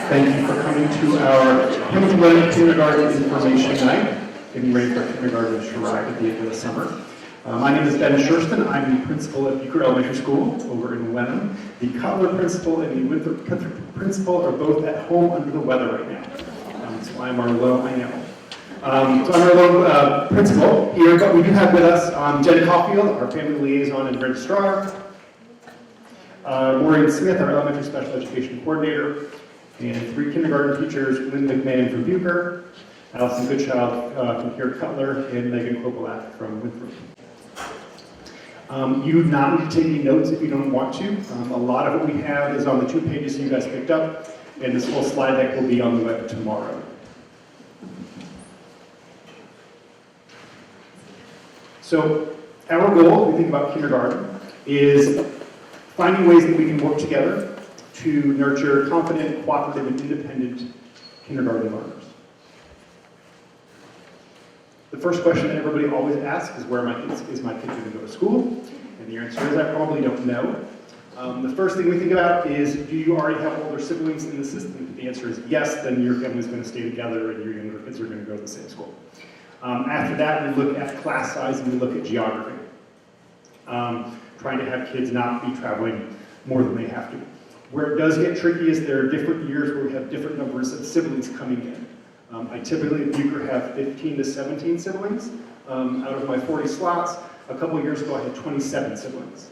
Thank you for coming to our Hamilton Learning Kindergarten Information Night, getting ready for kindergarten charade at the end of the summer. My name is Ben Schurston. I'm the principal at Bucher Elementary School over in Wenham. The Cutler principal and the Winthrop principal are both at home under the weather right now. That's why I'm our low, I know. So I'm our low principal here, but we do have with us Jen Caulfield, our family liaison and registrar, Maureen Smith, our elementary special education coordinator, and 3 kindergarten teachers, Lynn McMahon from Bucher, Allison Goodchild from here at Cutler, and Megan Kopelak from Winthrop. You do not need to take any notes if you don't want to. A lot of what we have is on the 2 pages you guys picked up, and this whole slide deck will be on the web tomorrow. So our goal, when we think about kindergarten, is finding ways that we can work together to nurture confident, cooperative, and independent kindergarten learners. The first question that everybody always asks is, where is my kid going to go to school? And the answer is, I probably don't know. The first thing we think about is, do you already have older siblings in the system? If the answer is yes, then your family's going to stay together and your younger kids are going to go to the same school. After that, we look at class size and we look at geography. Trying to have kids not be traveling more than they have to. Where it does get tricky is there are different years where we have different numbers of siblings coming in. I typically at Bucher have 15 to 17 siblings. Out of my 40 slots, a couple of years ago I had 27 siblings.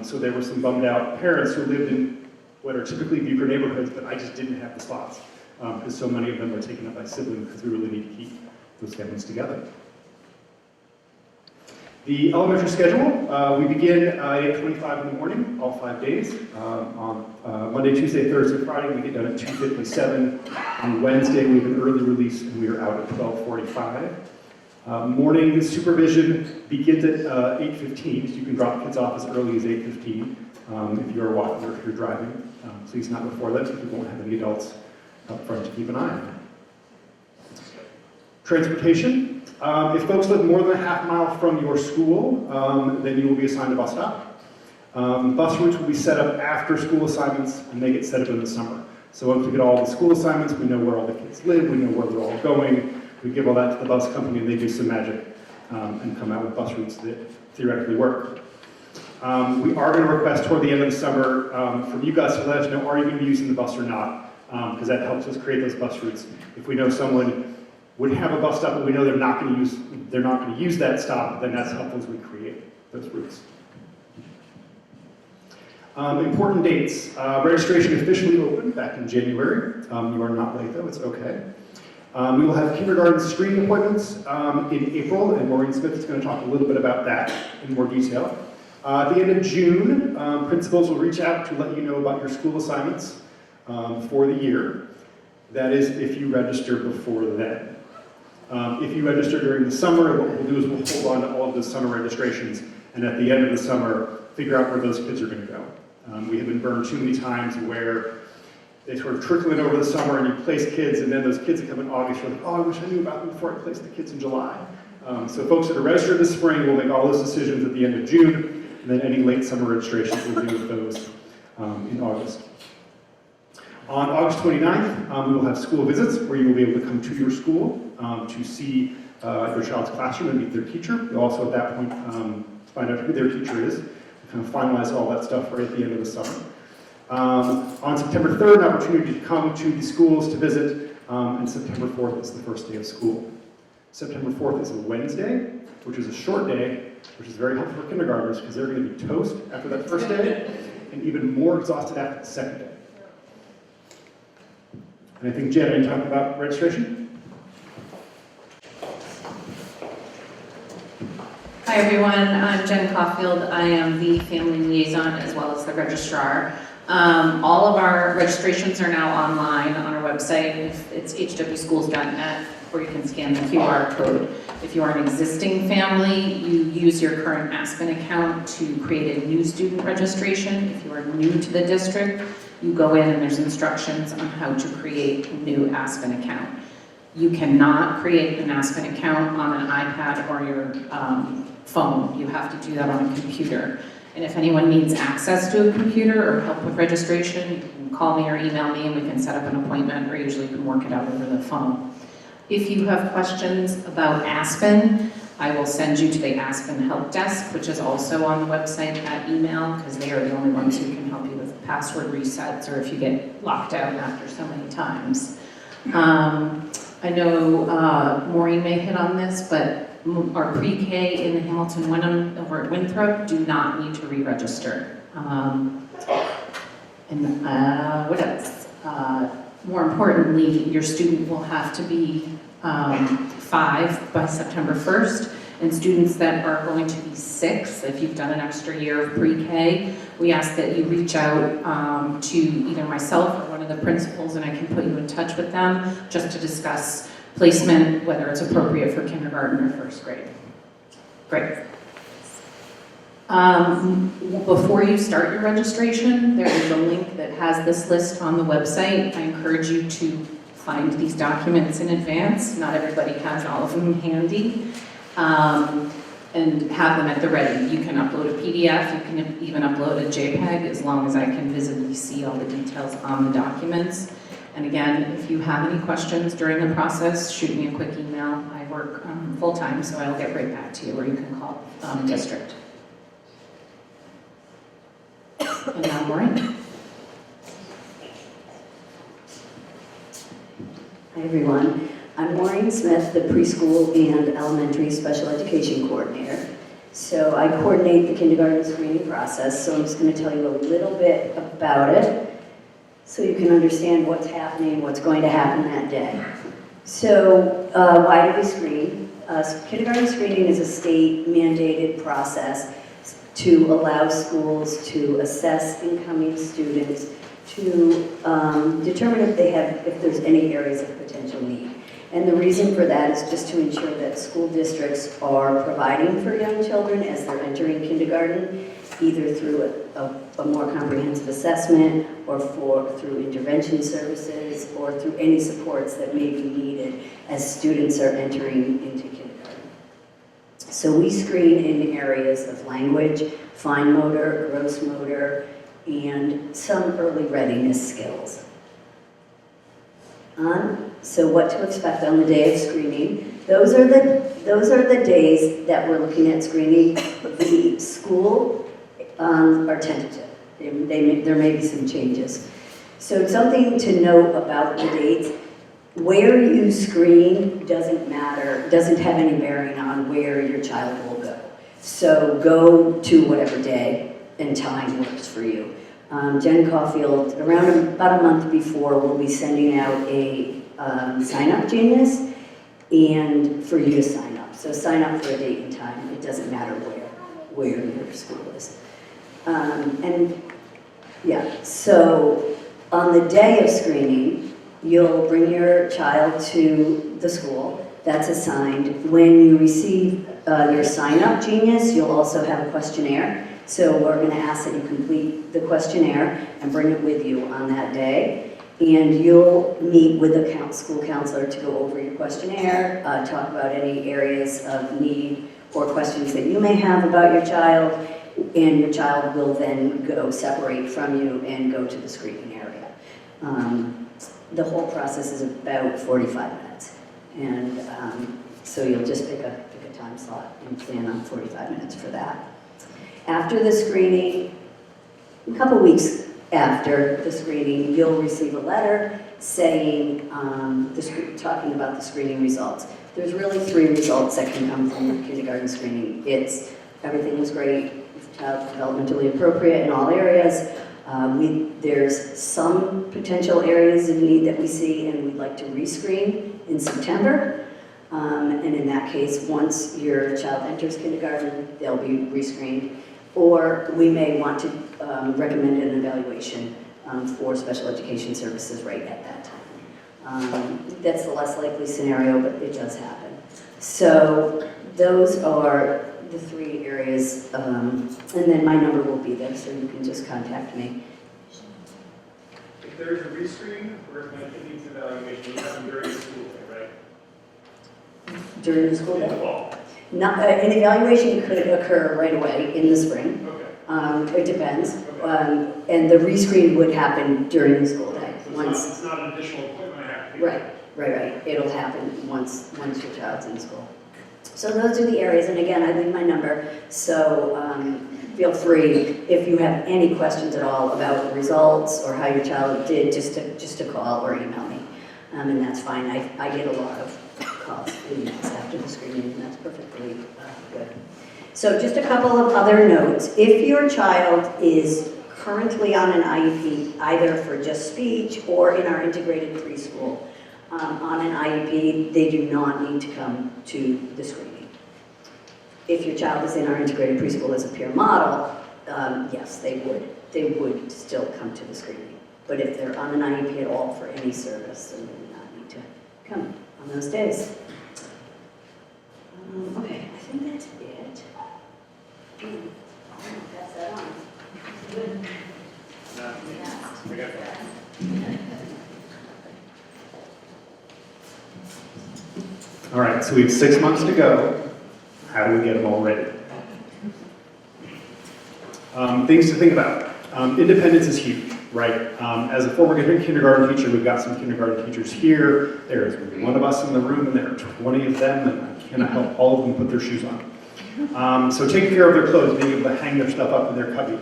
So there were some bummed out parents who lived in what are typically Bucher neighborhoods, but I just didn't have the slots because so many of them are taken up by siblings because we really need to keep those families together. The elementary schedule, we begin at 8:25 in the morning, all 5 days. On Monday, Tuesday, Thursday, Friday, we get done at 2:57. On Wednesday, we have an early release, and we are out at 12:45. Morning supervision begins at 8:15, so you can drop kids off as early as 8:15 if you're walking or if you're driving. Please not before that, because we won't have any adults up front to keep an eye on. Transportation. If folks live more than a half mile from your school, then you will be assigned a bus stop. Bus routes will be set up after school assignments, and they get set up in the summer. So once we get all the school assignments, we know where all the kids live, we know where they're all going, we give all that to the bus company, and they do some magic and come out with bus routes that theoretically work. We are going to request toward the end of the summer from you guys to let us know, are you going to be using the bus or not? Because that helps us create those bus routes. If we know someone would have a bus stop, but we know they're not going to use that stop, then that's helpful as we create those routes. Important dates. Registration officially opened back in January. You are not late though, it's okay. We will have kindergarten screening appointments in April, and Maureen Smith is going to talk a little bit about that in more detail. At the end of June, principals will reach out to let you know about your school assignments for the year. That is if you register before then. If you register during the summer, what we'll do is we'll hold on to all of those summer registrations, and at the end of the summer, figure out where those kids are going to go. We have been burned too many times where they sort of trickle in over the summer and you place kids, and then those kids that come in August, you're like, oh, I wish I knew about them before I placed the kids in July. So folks that are registered this spring will make all those decisions at the end of June, and then any late summer registrations we'll do with those in August. On August 29th, we will have school visits where you will be able to come to your school to see your child's classroom and meet their teacher. You'll also at that point find out who their teacher is, kind of finalize all that stuff right at the end of the summer. On September 3rd, an opportunity to come to the schools to visit, and September 4th is the first day of school. September 4th is a Wednesday, which is a short day, which is very helpful for kindergartners because they're going to be toast after that first day and even more exhausted after the second day. And I think, Jen, are you talking about registration? Hi everyone, I'm Jen Caulfield. I am the family liaison as well as the registrar. All of our registrations are now online on our website. It's hwschools.net, or you can scan the QR code. If you are an existing family, you use your current Aspen account to create a new student registration. If you are new to the district, you go in and there's instructions on how to create a new Aspen account. You cannot create an Aspen account on an iPad or your phone. You have to do that on a computer. And if anyone needs access to a computer or help with registration, you can call me or email me and we can set up an appointment, or usually we can work it out over the phone. If you have questions about Aspen, I will send you to the Aspen Help Desk, which is also on the website, that email, because they are the only ones who can help you with password resets or if you get locked out after so many times. I know Maureen may hit on this, but our pre-K in Hamilton Wenham over at Winthrop do not need to re-register. What else? More importantly, your student will have to be 5 by September 1st, and students that are going to be 6, if you've done an extra year of pre-K, we ask that you reach out to either myself or one of the principals, and I can put you in touch with them just to discuss placement, whether it's appropriate for kindergarten or first grade. Great. Before you start your registration, there is a link that has this list on the website. I encourage you to find these documents in advance. Not everybody has all of them handy. And have them at the ready. You can upload a PDF, you can even upload a JPEG, as long as I can visibly see all the details on the documents. And again, if you have any questions during the process, shoot me a quick email. I work full-time, so I'll get right back to you, or you can call district. And now Maureen. Hi everyone, I'm Maureen Smith, the preschool and elementary special education coordinator. So I coordinate the kindergarten screening process, so I'm just going to tell you a little bit about it so you can understand what's happening, what's going to happen that day. So why do we screen? Kindergarten screening is a state mandated process to allow schools to assess incoming students to determine if there's any areas of potential need. And the reason for that is just to ensure that school districts are providing for young children as they're entering kindergarten, either through a more comprehensive assessment or through intervention services or through any supports that may be needed as students are entering into kindergarten. So we screen in areas of language, fine motor, gross motor, and some early readiness skills. So what to expect on the day of screening. Those are the days that we're looking at screening. The school are tentative. There may be some changes. So something to note about the dates. Where you screen doesn't matter, doesn't have any bearing on where your child will go. So go to whatever day and time works for you. Jen Caulfield, around about a month before, will be sending out a sign-up genius and for you to sign up. So sign up for a date and time. It doesn't matter where your school is. So on the day of screening, you'll bring your child to the school that's assigned. When you receive your sign-up genius, you'll also have a questionnaire. So we're going to ask that you complete the questionnaire and bring it with you on that day. And you'll meet with a school counselor to go over your questionnaire, talk about any areas of need or questions that you may have about your child, and your child will then go separate from you and go to the screening area. The whole process is about 45 minutes. And so you'll just pick a time slot and plan on 45 minutes for that. After the screening, a couple weeks after the screening, you'll receive a letter saying, talking about the screening results. There's really 3 results that can come from your kindergarten screening. It's everything was great, the child's developmentally appropriate in all areas. There's some potential areas of need that we see, and we'd like to rescreen in September. And in that case, once your child enters kindergarten, they'll be rescreened. Or we may want to recommend an evaluation for special education services right at that time. That's the less likely scenario, but it does happen. So those are the 3 areas, and then my number will be there, so you can just contact me. If there's a rescreen or if it needs evaluation, you have to during the school day, right? During the school In the day? fall. An evaluation could occur right away in the spring. Okay. It depends. And the rescreen would happen during the school day. Once, It's not an additional appointment I have to right. It'll happen once your child's in school. So those are the areas, and again, I leave my number, so feel free, if you have any questions at all about the results or how your child did, just to call or email me. And that's fine. I get a lot of calls and emails after the screening, and that's perfectly good. So just a couple of other notes. If your child is currently on an IEP, either for just speech or in our integrated preschool, on an IEP, they do not need to come to the screening. If your child is in our integrated preschool as a peer model, yes, they would still come to the screening. But if they're on an IEP at all for any service, then they do not need to come on those days. Okay, I think that's it. That's that on. Good. All right, so we have 6 months to go. How do we get them all ready? Things to think about. Independence is huge, right? As a former kindergarten teacher, we've got some kindergarten teachers here. There is one of us in the room, and there are 20 of them, and I cannot help all of them put their shoes on. So taking care of their clothes, being able to hang their stuff up in their cubby,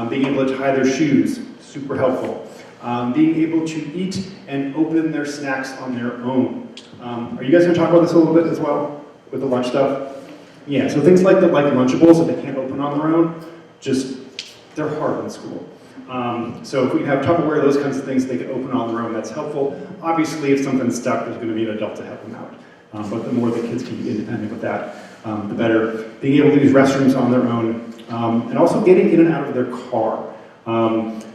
being able to tie their shoes, super helpful. Being able to eat and open their snacks on their own. Are you guys going to talk about this a little bit as well, with the lunch stuff? Yeah, so things like Lunchables that they can't open on their own, they're hard in school. So if we can have Tupperware, those kinds of things they can open on their own, that's helpful. Obviously, if something's stuck, there's going to be an adult to help them out. But the more the kids can be independent with that, the better. Being able to use restrooms on their own, and also getting in and out of their car.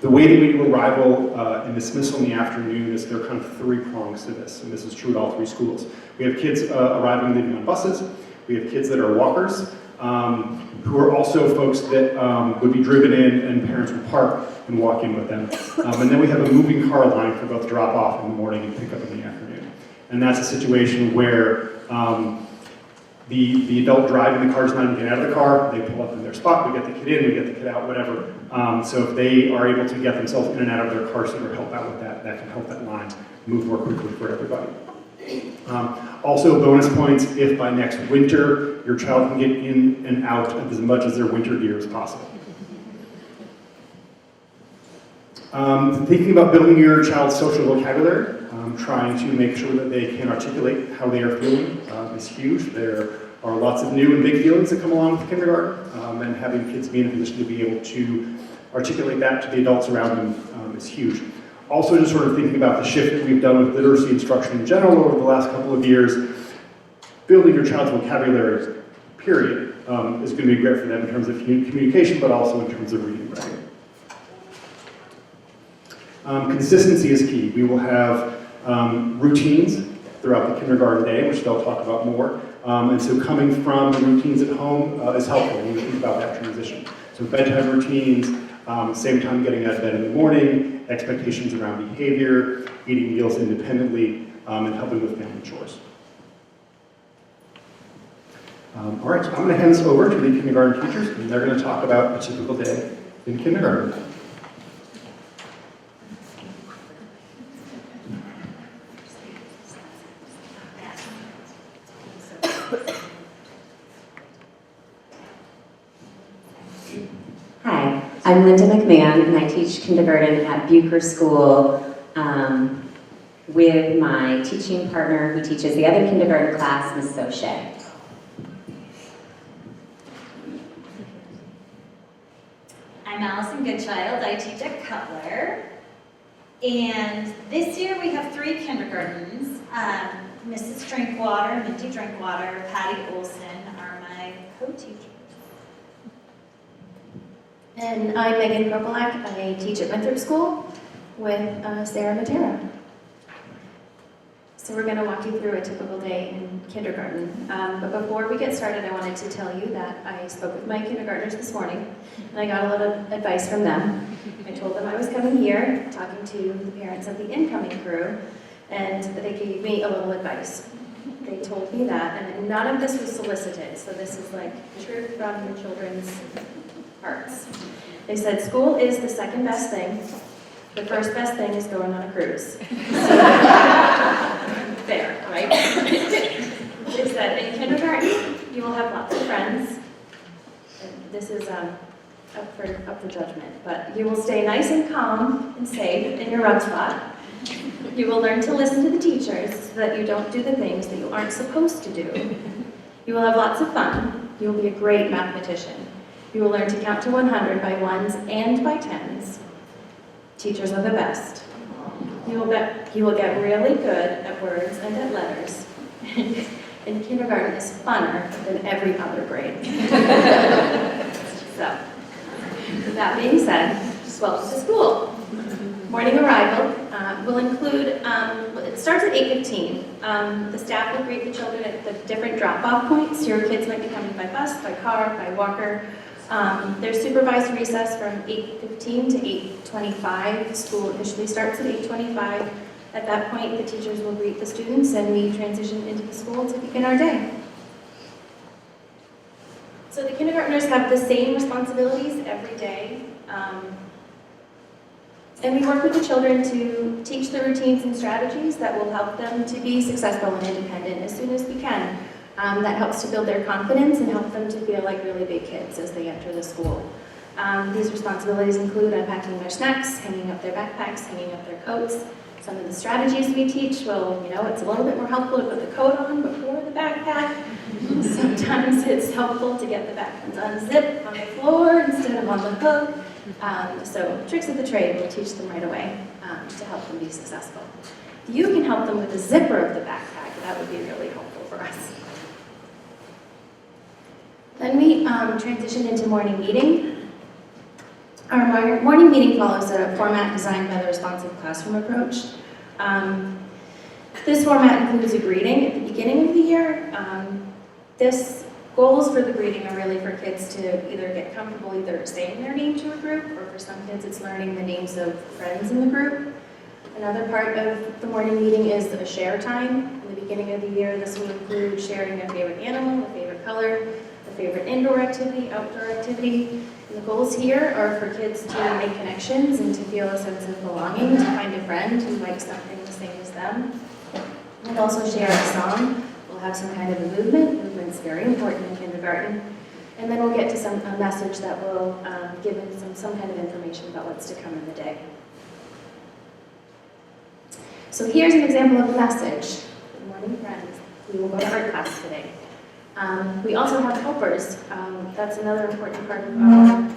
The way that we do arrival and dismissal in the afternoon is there are kind of 3 prongs to this, and this is true at all 3 schools. We have kids arriving and leaving on buses. We have kids that are walkers, who are also folks that would be driven in and parents would park and walk in with them. And then we have a moving car line for both drop off in the morning and pick up in the afternoon. And that's a situation where the adult driving the car is not even getting out of the car, they pull up in their spot, we get the kid in, we get the kid out, whatever. So if they are able to get themselves in and out of their car seat or help out with that, that can help that line move more quickly for everybody. Also bonus points if by next winter your child can get in and out of as much as their winter gear as possible. Thinking about building your child's social vocabulary, trying to make sure that they can articulate how they are feeling is huge. There are lots of new and big feelings that come along with kindergarten, and having kids be in a position to be able to articulate that to the adults around them is huge. Also, just sort of thinking about the shift that we've done with literacy instruction in general over the last couple of years, building your child's vocabulary, period, is going to be great for them in terms of communication, but also in terms of reading, right? Consistency is key. We will have routines throughout the kindergarten day, which they'll talk about more. And so coming from routines at home is helpful when we think about that transition. So bedtime routines, same time getting out of bed in the morning, expectations around behavior, eating meals independently, and helping with family chores. All right, so I'm going to hand this over to the kindergarten teachers, and they're going to talk about a typical day in kindergarten. Hi, I'm Linda McMahon, and I teach kindergarten at Bucher School with my teaching partner who teaches the other kindergarten class, Ms. Soche. I'm Allison Goodchild. I teach at Cutler. And this year we have 3 kindergartens. Mrs. Drinkwater, Minty Drinkwater, Patty Olson are my co-teachers. And I'm Megan Kropelak. I teach at Winthrop School with Sarah Matera. So we're going to walk you through a typical day in kindergarten. But before we get started, I wanted to tell you that I spoke with my kindergartners this morning, and I got a little advice from them. I told them I was coming here, talking to the parents of the incoming crew, and they gave me a little advice. They told me that, and none of this was solicited, so this is like truth from your children's parts. They said school is the second best thing. The first best thing is going on a cruise. Fair, right? They said in kindergarten, you will have lots of friends. And this is up for judgment, but you will stay nice and calm and safe in your rug spot. You will learn to listen to the teachers so that you don't do the things that you aren't supposed to do. You will have lots of fun. You will be a great mathematician. You will learn to count to 100 by ones and by tens. Teachers are the best. You will get really good at words and at letters. And kindergarten is funner than every other grade. So, with that being said, just welcome to school. Morning arrival will include, it starts at 8:15. The staff will greet the children at the different drop-off points. Your kids might be coming by bus, by car, by walker. There's supervised recess from 8:15 to 8:25. School officially starts at 8:25. At that point, the teachers will greet the students and we transition into the school to begin our day. So the kindergartners have the same responsibilities every day. And we work with the children to teach the routines and strategies that will help them to be successful and independent as soon as we can. That helps to build their confidence and help them to feel like really big kids as they enter the school. These responsibilities include unpacking their snacks, hanging up their backpacks, hanging up their coats. Some of the strategies we teach, well, it's a little bit more helpful to put the coat on before the backpack. Sometimes it's helpful to get the backpacks unzipped on the floor instead of on the hook. So tricks of the trade will teach them right away to help them be successful. If you can help them with the zipper of the backpack, that would be really helpful for us. Then we transition into morning meeting. Our morning meeting follows a format designed by the Responsive Classroom approach. This format includes a greeting at the beginning of the year. Goals for the greeting are really for kids to either get comfortable either saying their name to a group, or for some kids it's learning the names of friends in the group. Another part of the morning meeting is a share time. In the beginning of the year, this will include sharing a favorite animal, a favorite color, a favorite indoor activity, outdoor activity. And the goals here are for kids to make connections and to feel a sense of belonging, to find a friend who likes something the same as them. And also share a song. We'll have some kind of a movement. Movement's very important in kindergarten. And then we'll get to a message that will give them some kind of information about what's to come in the day. So here's an example of a message. Good morning, friends. We will go to art class today. We also have helpers. That's another important part of our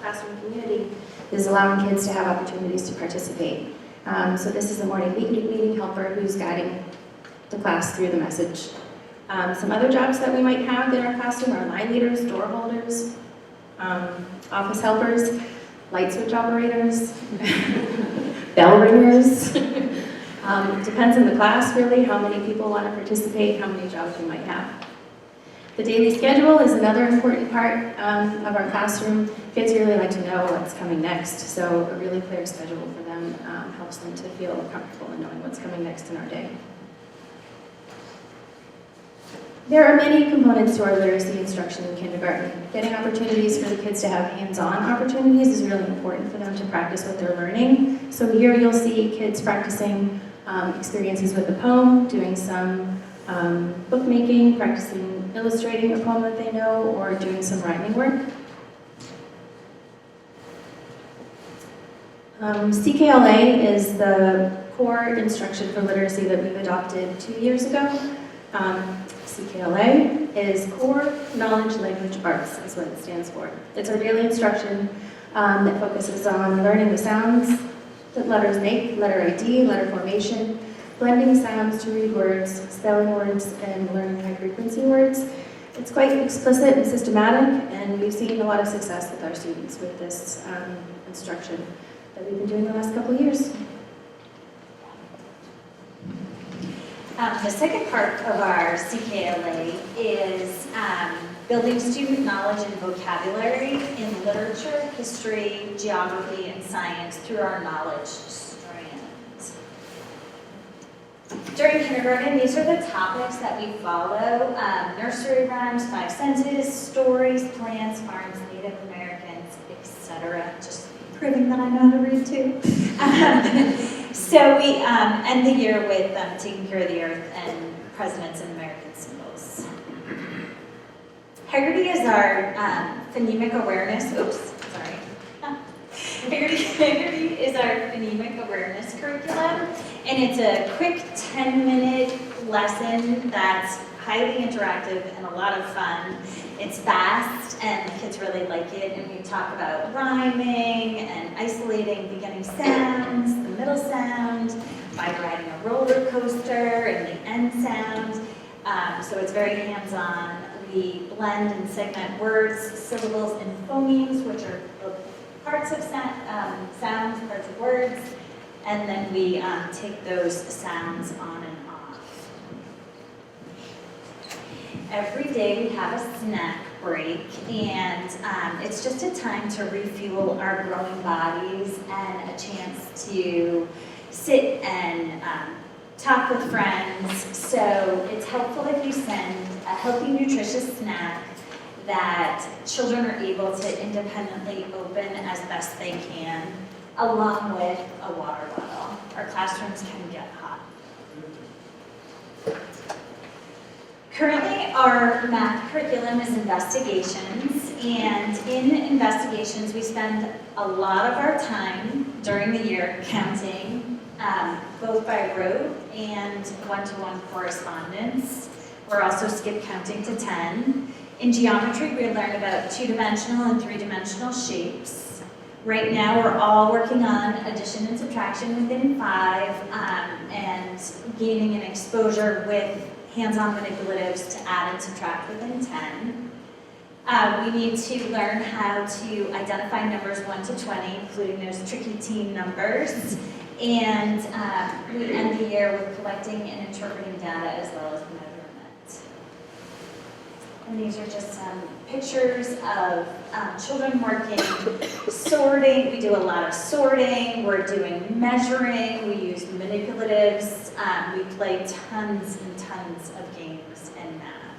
classroom community, is allowing kids to have opportunities to participate. So this is a morning meeting helper who's guiding the class through the message. Some other jobs that we might have in our classroom are line leaders, door holders, office helpers, light switch operators, bell ringers. Depends on the class, really, how many people want to participate, how many jobs we might have. The daily schedule is another important part of our classroom. Kids really like to know what's coming next, so a really clear schedule for them helps them to feel comfortable in knowing what's coming next in our day. There are many components to our literacy instruction in kindergarten. Getting opportunities for the kids to have hands-on opportunities is really important for them to practice what they're learning. So here you'll see kids practicing experiences with a poem, doing some bookmaking, practicing illustrating a poem that they know, or doing some rhyming work. CKLA is the core instruction for literacy that we've adopted 2 years ago. CKLA is Core Knowledge Language Arts, is what it stands for. It's our daily instruction that focuses on learning the sounds that letters make, letter ID, letter formation, blending sounds to read words, spelling words, and learning high-frequency words. It's quite explicit and systematic, and we've seen a lot of success with our students with this instruction that we've been doing the last couple of years. The second part of our CKLA is building student knowledge and vocabulary in literature, history, geography, and science through our knowledge strands. During kindergarten, these are the topics that we follow: nursery rhymes, 5 senses, stories, plants, farms, Native American. etc. Just proving that I know how to read too. So we end the year with taking care of the earth and presidents and American symbols. Haggerty is our phonemic awareness. Oops, sorry. Haggerty is our phonemic awareness curriculum, and it's a quick 10-minute lesson that's highly interactive and a lot of fun. It's fast, and the kids really like it, and we talk about rhyming and isolating beginning sounds, the middle sound, by riding a roller coaster, and the end sound. So it's very hands-on. We blend and segment words, syllables, and phonemes, which are parts of sounds, parts of words, and then we take those sounds on and off. Every day we have a snack break, and it's just a time to refuel our growing bodies and a chance to sit and talk with friends. So it's helpful if you send a healthy, nutritious snack that children are able to independently open as best they can, along with a water bottle. Our classrooms can get hot. Currently, our math curriculum is investigations, and in investigations, we spend a lot of our time during the year counting, both by rote and one-to-one correspondence. We're also skip counting to 10. In geometry, we learn about two-dimensional and three-dimensional shapes. Right now, we're all working on addition and subtraction within 5, and gaining an exposure with hands-on manipulatives to add and subtract within 10. We need to learn how to identify numbers 1 to 20, including those tricky teen numbers. And we end the year with collecting and interpreting data as well as measurement. And these are just some pictures of children working, sorting. We do a lot of sorting. We're doing measuring. We use manipulatives. We play tons and tons of games in math.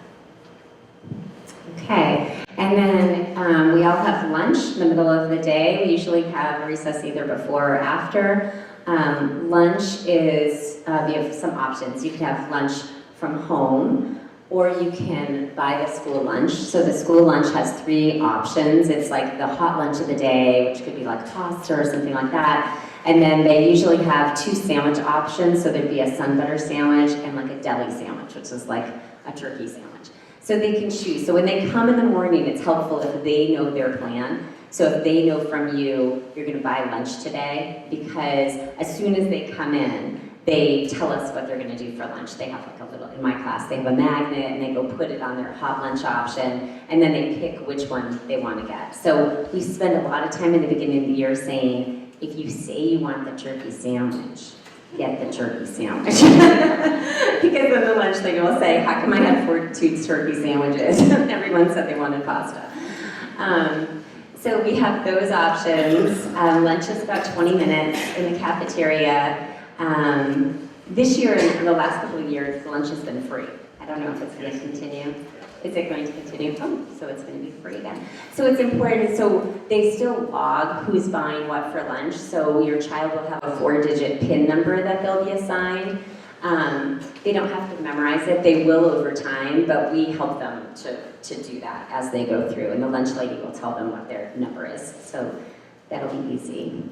Okay, and then we all have lunch in the middle of the day. We usually have recess either before or after. Lunch is, we have some options. You can have lunch from home, or you can buy the school lunch. So the school lunch has 3 options. It's like the hot lunch of the day, which could be like pasta or something like that. And then they usually have 2 sandwich options. So there'd be a sun butter sandwich and like a deli sandwich, which is like a turkey sandwich. So they can choose. So when they come in the morning, it's helpful if they know their plan. So if they know from you, you're gonna buy lunch today, because as soon as they come in, they tell us what they're gonna do for lunch. They have like a little, in my class, they have a magnet and they go put it on their hot lunch option, and then they pick which one they wanna get. So we spend a lot of time in the beginning of the year saying, if you say you want the turkey sandwich, get the turkey sandwich. Because in the lunch thing, will say, how come I had 4 Toots turkey sandwiches? Everyone said they wanted pasta. So we have those options. Lunch is about 20 minutes in the cafeteria. This year, in the last couple of years, the lunch has been free. I don't know if it's going to continue. Is it going to continue? Oh, so it's going to be free again. So it's important. So they still log who's buying what for lunch. So your child will have a 4-digit PIN number that they'll be assigned. They don't have to memorize it. They will over time, but we help them to do that as they go through. And the lunch lady will tell them what their number is. So that'll be easy.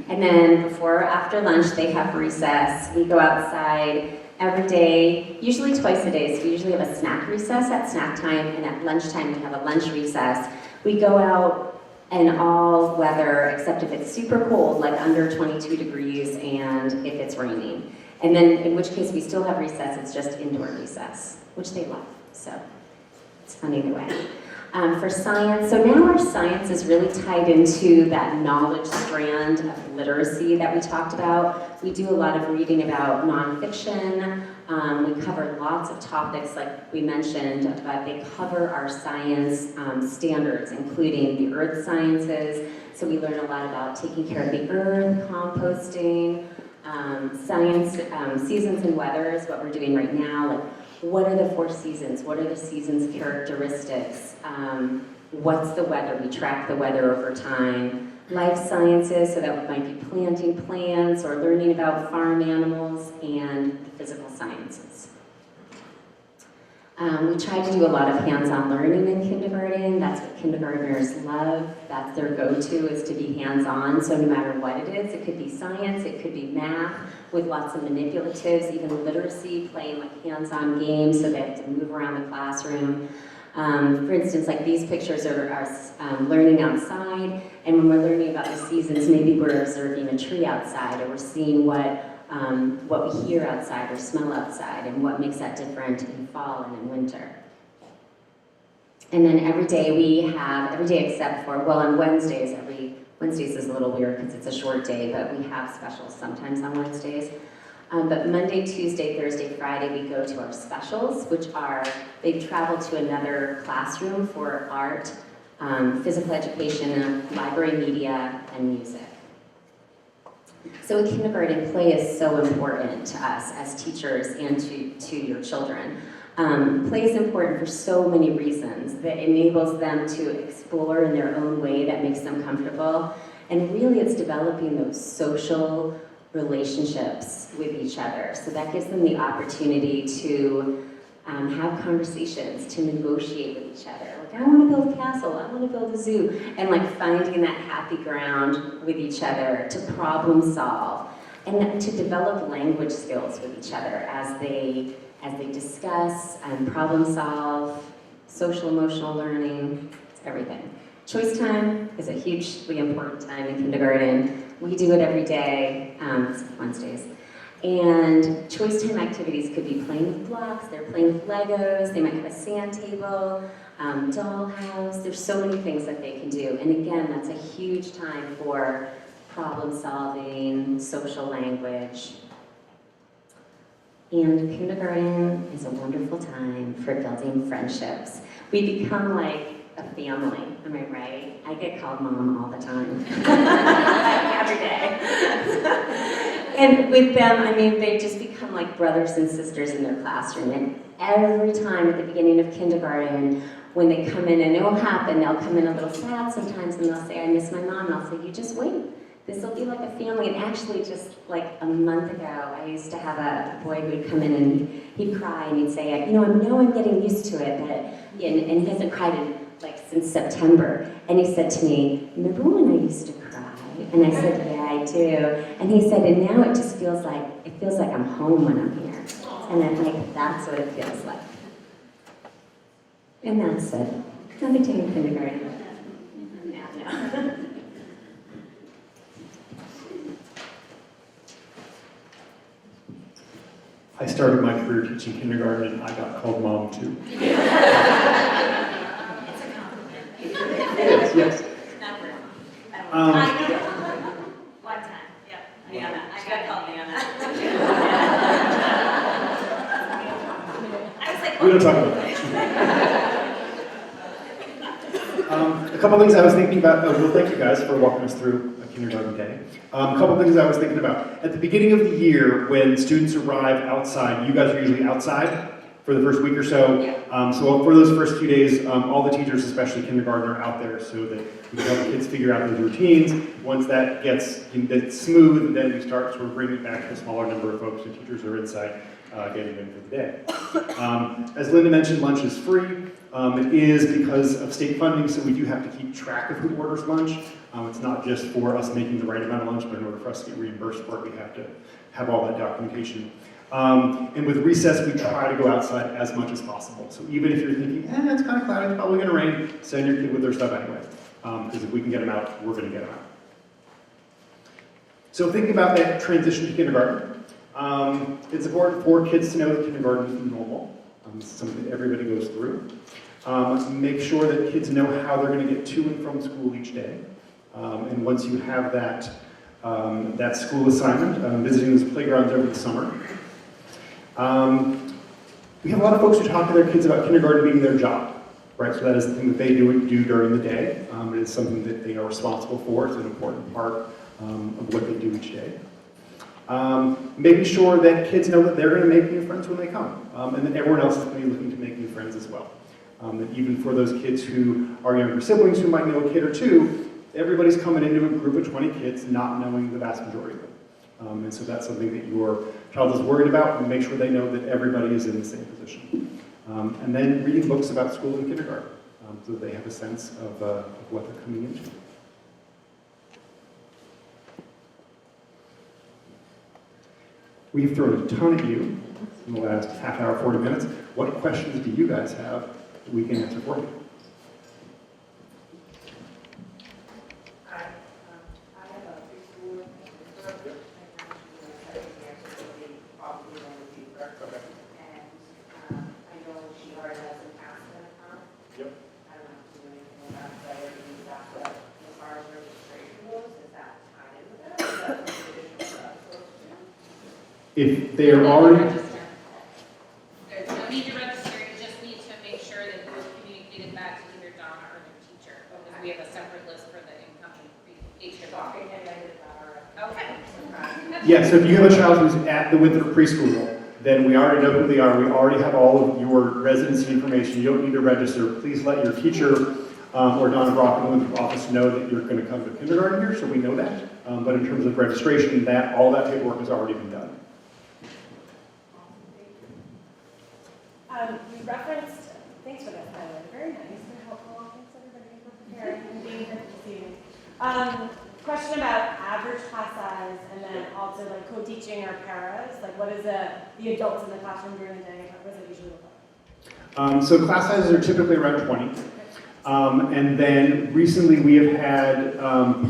And then before or after lunch, they have recess. We go outside every day, usually twice a day. So we usually have a snack recess at snack time, and at lunchtime we have a lunch recess. We go out in all weather, except if it's super cold, like under 22 degrees, and if it's raining. And then, in which case we still have recess, it's just indoor recess, which they love. So it's fun either way. For science, so now our science is really tied into that knowledge strand of literacy that we talked about. We do a lot of reading about nonfiction. We cover lots of topics like we mentioned, but they cover our science standards, including the earth sciences. So we learn a lot about taking care of the earth, composting, science, seasons and weathers, what we're doing right now, like what are the 4 seasons? What are the seasons' characteristics? what's the weather, we track the weather over time. Life sciences, so that might be planting plants or learning about farm animals, and the physical sciences. We try to do a lot of hands-on learning in kindergarten. That's what kindergartners love. That's their go-to, is to be hands-on. So no matter what it is, it could be science, it could be math, with lots of manipulatives, even literacy, playing like hands-on games so they have to move around the classroom. For instance, like these pictures are learning outside, and when we're learning about the seasons, maybe we're observing a tree outside, or we're seeing what we hear outside or smell outside, and what makes that different in fall and in winter. And then every day except for, well, on Wednesdays, Wednesdays is a little weird because it's a short day, but we have specials sometimes on Wednesdays. But Monday, Tuesday, Thursday, Friday, we go to our specials, which are, they travel to another classroom for art, physical education, library, media, and music. So in kindergarten, play is so important to us as teachers and to your children. Play is important for so many reasons. That enables them to explore in their own way that makes them comfortable. And really it's developing those social relationships with each other. So that gives them the opportunity to have conversations, to negotiate with each other. Like, I want to build a castle, I want to build a zoo. And like finding that happy ground with each other, to problem solve, and to develop language skills with each other as they discuss and problem solve, social emotional learning, it's everything. Choice time is a hugely important time in kindergarten. We do it every day, except Wednesdays. And choice time activities could be playing with blocks, they're playing with Legos, they might have a sand table, dollhouse. There's so many things that they can do. And again, that's a huge time for problem solving, social language. And kindergarten is a wonderful time for building friendships. We become like a family, am I right? I get called mom all the time, every day. And with them, I mean, they just become like brothers and sisters in their classroom. And every time at the beginning of kindergarten, when they come in, and it will happen, they'll come in a little sad sometimes, and they'll say, I miss my mom, and I'll say, you just wait. This will be like a family. And actually, just like a month ago, I used to have a boy who would come in and he'd cry and he'd say, you know, I know I'm getting used to it, but, and he hasn't cried in like since September. And he said to me, remember when I used to cry? And I said, yeah, I do. And he said, and now it just feels like I'm home when I'm here. And I'm like, that's what it feels like. And that's it. Another day in kindergarten. No. I started my career teaching kindergarten, and I got called mom too. It's a compliment. Yes, yes. Not real. Um, I know. One time, yep. I got called Anna. I was like, We don't talk about that. A couple things I was thinking about, well, thank you guys for walking us through a kindergarten day. A couple things I was thinking about. At the beginning of the year, when students arrive outside, you guys are usually outside for the first week or so. So for those first few days, all the teachers, especially kindergarten, are out there so that we can help the kids figure out those routines. Once that gets smooth, then we start sort of bringing it back to a smaller number of folks. The teachers are inside getting ready for the day. As Linda mentioned, lunch is free. It is because of state funding, so we do have to keep track of who orders lunch. It's not just for us making the right amount of lunch, but in order for us to get reimbursed for it, we have to have all that documentation. And with recess, we try to go outside as much as possible. So even if you're thinking, it's kind of cloudy, it's probably going to rain, send your kid with their stuff anyway. Because if we can get them out, we're going to get them out. So thinking about that transition to kindergarten, it's important for kids to know that kindergarten is normal. It's something that everybody goes through. Make sure that kids know how they're going to get to and from school each day. And once you have that, that school assignment, visiting those playgrounds over the summer. We have a lot of folks who talk to their kids about kindergarten being their job, right? So that is the thing that they do during the day. It is something that they are responsible for. It's an important part of what they do each day. Making sure that kids know that they're going to make new friends when they come, and that everyone else is going to be looking to make new friends as well. That even for those kids who are younger siblings who might know a kid or two, everybody's coming into a group of 20 kids not knowing the vast majority of them. And so that's something that your child is worried about, and make sure they know that everybody is in the same position. And then reading books about school and kindergarten, so that they have a sense of what they're coming into. We've thrown a ton at you in the last half hour, 40 minutes. What questions do you guys have that we can answer for you? I have a preschool and my probably going to be correct. Okay. And I know she already has an asset account. Yep. I don't have to do anything about that. I already use that, but as far as registration goes, is that tied in with that? Is that something additional for us to do? If they are already, There's no need to register, you just need to make sure that you communicated that to either Donna or their teacher, because we have a separate list for the incoming HW. Okay, I did that already. Okay. yeah, so if you have a child who's at the Winthrop preschool, then we already know who they are. We already have all of your residency information. You don't need to register. Please let your teacher or Donna Brock in the Winthrop office know that you're going to come to kindergarten here, so we know that. But in terms of registration, all that paperwork has already been done. You referenced, thanks for that, Tyler, very nice, very helpful, thanks everybody for preparing and being here this evening. Question about average class size and then also like co-teaching or paras, like what is the adults in the classroom during the day, what does it usually look like? So class sizes are typically around 20. And then recently we have had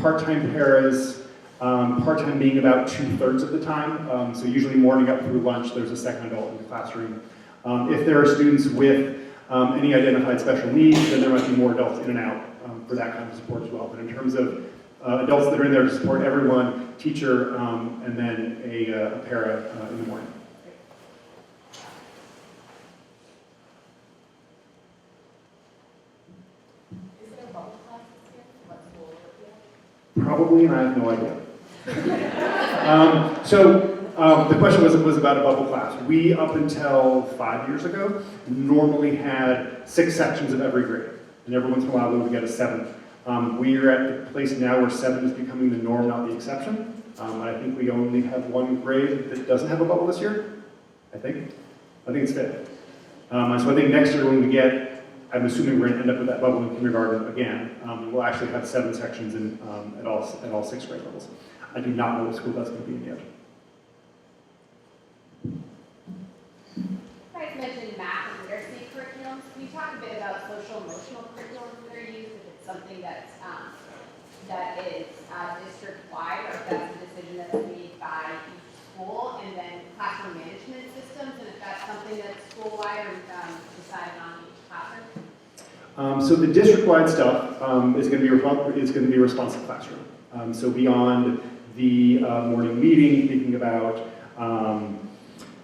part-time paras, part-time being about 2/3 of the time. So usually morning up through lunch, there's a second adult in the classroom. If there are students with any identified special needs, then there might be more adults in and out for that kind of support as well. But in terms of adults that are in there to support everyone, teacher, and then a para in the morning. Is there a bubble class this year? What school would it be? Probably, and I have no idea. The question was about a bubble class. We, up until 5 years ago, normally had 6 sections of every grade. And every once in a while, we would get a 7th. We are at the place now where 7 is becoming the norm, not the exception. I think we only have 1 grade that doesn't have a bubble this year. I think it's 5th. So I think next year when we get, I'm assuming we're going to end up with that bubble in kindergarten again. We'll actually have 7 sections at all 6 grade levels. I do not know what school that's going to be in yet. You guys mentioned math and literacy curriculums. Can you talk a bit about social emotional curriculums that are used? If it's something that is district-wide, or if that's a decision that's made by each school, and then classroom management systems, and if that's something that's school-wide or decided on each classroom? So the district-wide stuff is going to be responsive classroom. So beyond the morning meeting, thinking about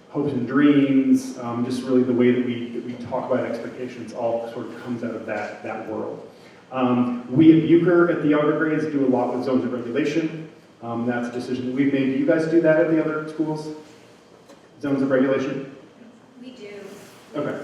hopes and dreams, just really the way that we talk about expectations all sort of comes out of that world. We at Bucher at the younger grades do a lot with zones of regulation. That's a decision that we've made. Do you guys do that at the other schools? Zones of regulation? We do. Okay.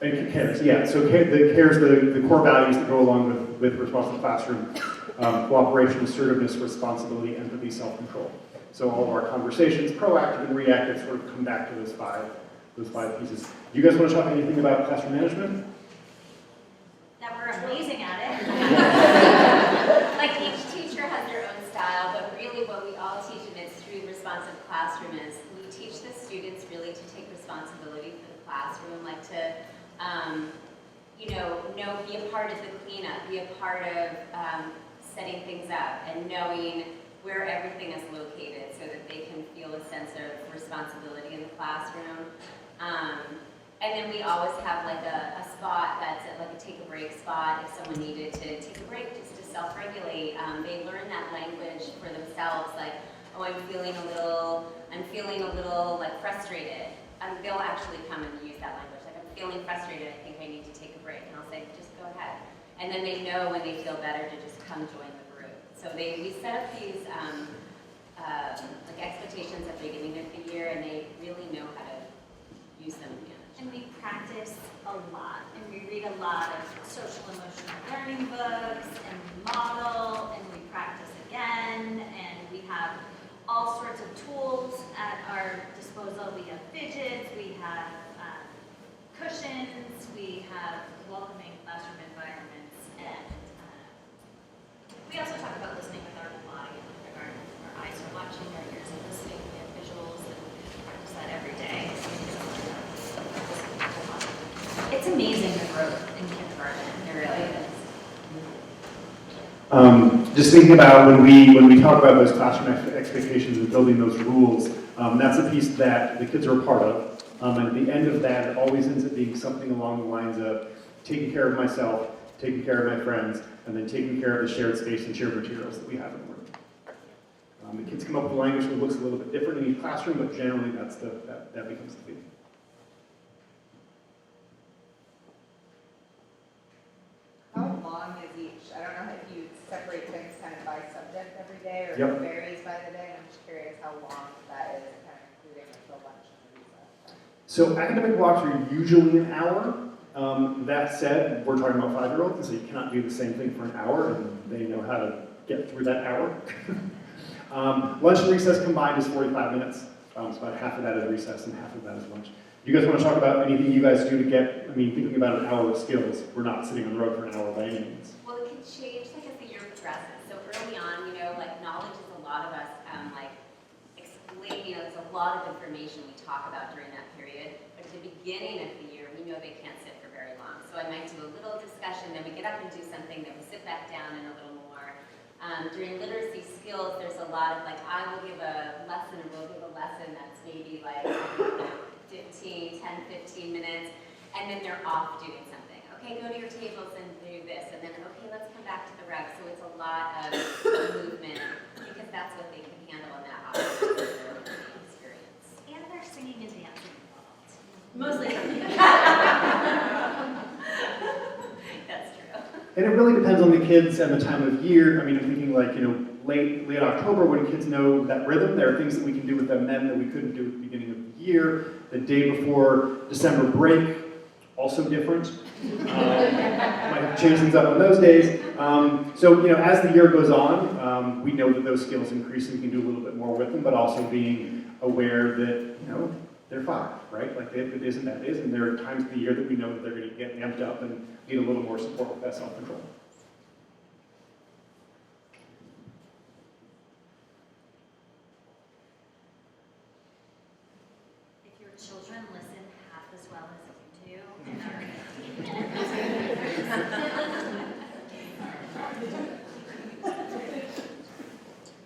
And CARES, yeah. So the CARES, the core values that go along with responsive classroom, cooperation, assertiveness, responsibility, empathy, self-control. So all of our conversations, proactive and reactive, sort of come back to those five pieces. Do you guys want to talk anything about classroom management? That we're amazing at it. Like each teacher has their own style, but really what we all teach in its true responsive classroom is we teach the students really to take responsibility for the classroom, like to, be a part of the cleanup, be a part of setting things up and knowing where everything is located so that they can feel a sense of responsibility in the classroom. And then we always have like a spot that's like a take a break spot if someone needed to take a break just to self-regulate. They learn that language for themselves, like, oh, I'm feeling a little like frustrated. They'll actually come and use that language, like, I'm feeling frustrated, I think I need to take a break. And I'll say, just go ahead. And then they know when they feel better to just come join the group. So we set up these like expectations at the beginning of the year, and they really know how to use them. And we practice social emotional learning books, and we model, and we practice again, and we have all sorts of tools at our disposal. We have fidgets, we have cushions, we have welcoming classroom environments, and we also talk about listening with our body in kindergarten. Our eyes are watching, our ears are listening, we have visuals, and we practice that every day. It's amazing the growth in kindergarten, it really is. Just thinking about when we talk about those classroom expectations and building those rules, that's a piece that the kids are a part of. And at the end of that, it always ends up being something along the lines of taking care of myself, taking care of my friends, and then taking care of the shared space and shared materials that we have in the room. The kids come up with language that looks a little bit different in each classroom, but generally that becomes the theme. How long is each? I don't know if you separate things kind of by subject every day, or Yep. if it varies by the day. I'm just curious how long that is, kind of including like the lunch and the recess. So academic blocks are usually an hour. That said, we're talking about 5-year-olds, and so you cannot do the same thing for an hour, and they know how to get through that hour. Lunch and recess combined is 45 minutes. So about half of that is recess and half of that is lunch. Do you guys want to talk about anything you guys do to get, thinking about an hour of skills? We're not sitting on the road for an hour by any means. Well, it can change like as the year progresses. So early on, like knowledge is a lot of us explaining, there's a lot of information we talk about during that period. But at the beginning of the year, we know they can't sit for very long. So I might do a little discussion, then we get up and do something, then we sit back down and a little more. During literacy skills, there's a lot of I will give a lesson, or we'll give a lesson that's maybe 10, 15 minutes, and then they're off doing something. Okay, go to your tables and do this, and then, okay, let's come back to the rug. So it's a lot of movement, because that's what they can handle in that experience. And they're singing and dancing involved. Mostly. That's true. And it really depends on the kids and the time of year. I'm thinking late October when kids know that rhythm. There are things that we can do with them then that we couldn't do at the beginning of the year. The day before December break, also different. Might have to change things up on those days. So as the year goes on, we know that those skills increase and we can do a little bit more with them, but also being aware that, they're 5, right? They have good days and bad days, and there are times of the year that we know that they're going to get amped up and need a little more support with that self-control. If your children listen half as well as you do, and are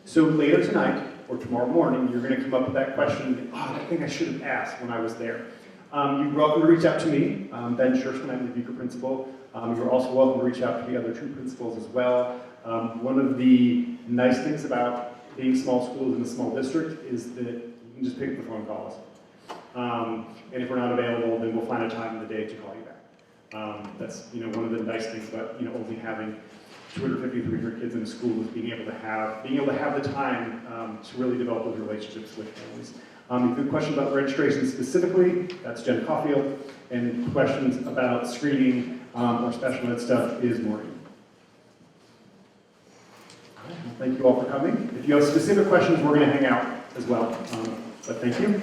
So later tonight, or tomorrow morning, you're going to come up with that question, that thing I should have asked when I was there. You're welcome to reach out to me, Ben Scherschman, I'm the Bucher principal. You're also welcome to reach out to the other 2 principals as well. One of the nice things about being small schools in a small district is that you can just pick up the phone calls. And if we're not available, then we'll find a time in the day to call you back. That's one of the nice things about only having 250, 300 kids in a school is being able to have the time to really develop those relationships with families. If you have a question about registration specifically, that's Jen Caulfield, and questions about screening or special ed stuff is Maureen. All right, well, thank you all for coming. If you have specific questions, we're going to hang out as well. But thank you.